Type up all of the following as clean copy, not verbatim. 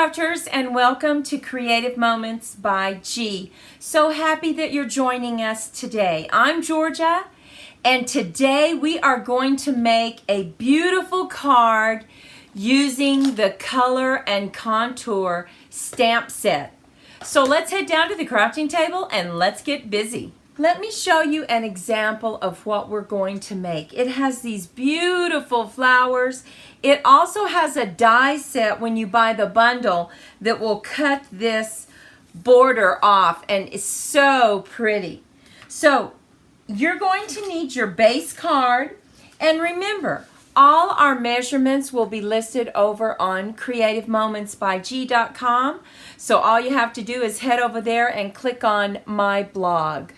Crafters, and welcome to Creative Moments by G. So happy that you're joining us today. I'm Georgia, and today we are going to make a beautiful card using the color and contour stamp set. So let's head down to the crafting table and let's get busy. Let me show you an example of what we're going to make. It has these beautiful flowers. It also has a die set when you buy the bundle that will cut this border off, and it's so pretty. So you're going to need your base card, and remember, all our measurements will be listed over on creativemomentsbyg.com. So all you have to do is head over there and click on my blog.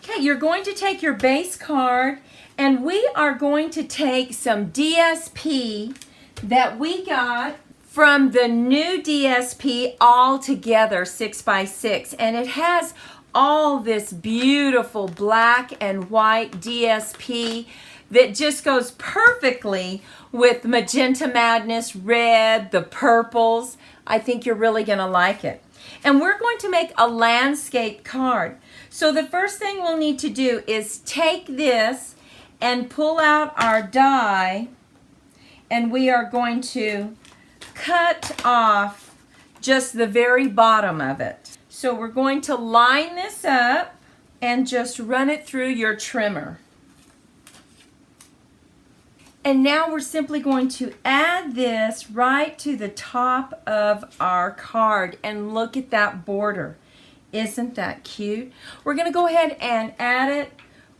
Okay, you're going to take your base card, and we are going to take some DSP that we got from the new DSP All Together 6x6, and it has all this beautiful black and white DSP that just goes perfectly with Magenta Madness, red, the purples. I think you're really going to like it. And we're going to make a landscape card. So the first thing we'll need to do is take this and pull out our die, and we are going to cut off just the very bottom of it. So we're going to line this up and just run it through your trimmer. And now we're simply going to add this right to the top of our card, and look at that border. Isn't that cute? We're going to go ahead and add it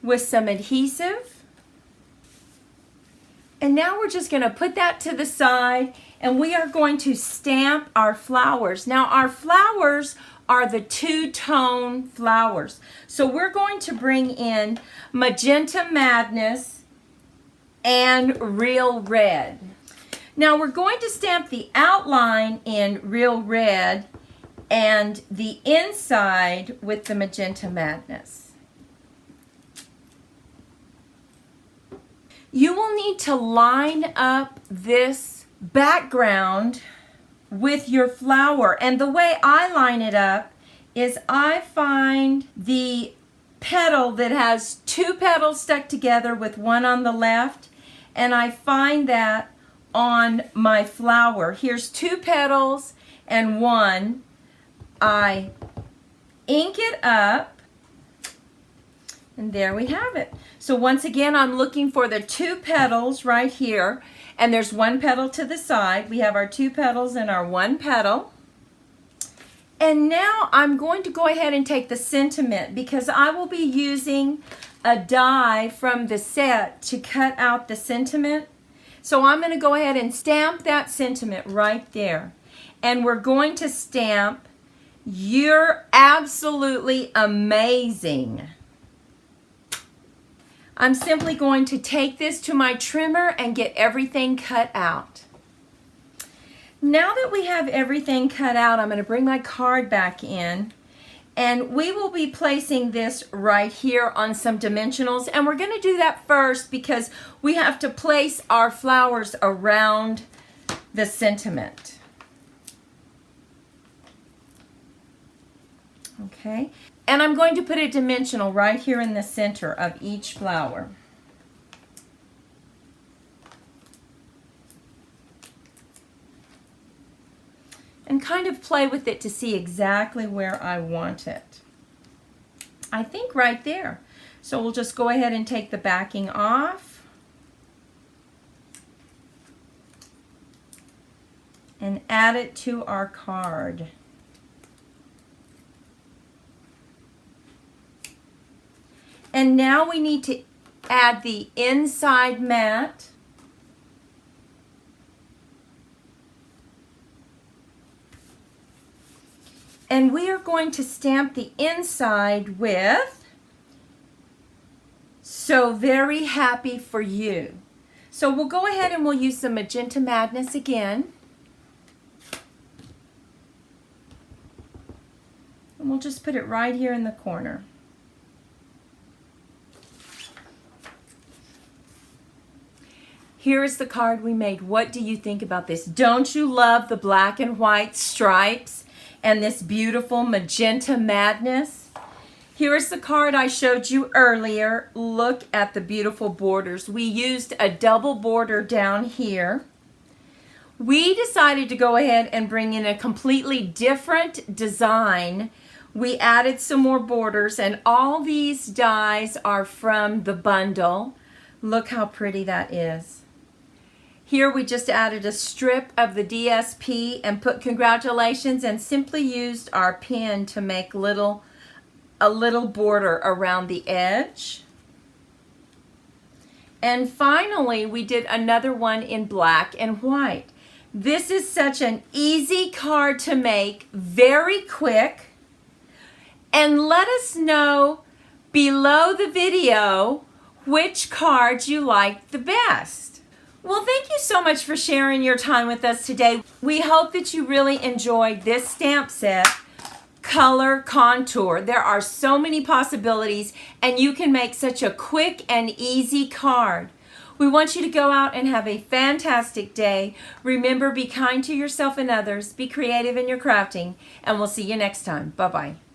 with some adhesive. And now we're just going to put that to the side, and we are going to stamp our flowers. Now our flowers are the two-tone flowers. So we're going to bring in Magenta Madness and Real Red. Now we're going to stamp the outline in Real Red and the inside with the Magenta Madness. You will need to line up this background with your flower, and the way I line it up is I find the petal that has two petals stuck together with one on the left, and I find that on my flower. Here's two petals and one. I ink it up, and there we have it. So once again, I'm looking for the two petals right here, and there's one petal to the side. We have our two petals and our one petal. And now I'm going to go ahead and take the sentiment, because I will be using a die from the set to cut out the sentiment. So I'm going to go ahead and stamp that sentiment right there. And we're going to stamp "You're absolutely amazing." I'm simply going to take this to my trimmer and get everything cut out. Now that we have everything cut out, I'm going to bring my card back in, and we will be placing this right here on some dimensionals, and we're going to do that first because we have to place our flowers around the sentiment. Okay, and I'm going to put a dimensional right here in the center of each flower. And kind of play with it to see exactly where I want it. I think right there. So we'll just go ahead and take the backing off and add it to our card. And now we need to add the inside mat. And we are going to stamp the inside with "So Very Happy for You." So we'll go ahead and we'll use some Magenta Madness again. And we'll just put it right here in the corner. Here is the card we made. What do you think about this? Don't you love the black and white stripes and this beautiful magenta madness? Here is the card I showed you earlier. Look at the beautiful borders. We used a double border down here. We decided to go ahead and bring in a completely different design. We added some more borders, and all these dies are from the bundle. Look how pretty that is. Here we just added a strip of the DSP and put congratulations and simply used our pen to make a little border around the edge. And finally, we did another one in black and white. This is such an easy card to make, very quick. And let us know below the video which cards you liked the best. Well, thank you so much for sharing your time with us today. We hope that you really enjoyed this stamp set, Color Contour. There are so many possibilities, and you can make such a quick and easy card. We want you to go out and have a fantastic day. Remember, be kind to yourself and others. Be creative in your crafting, and we'll see you next time. Bye-bye.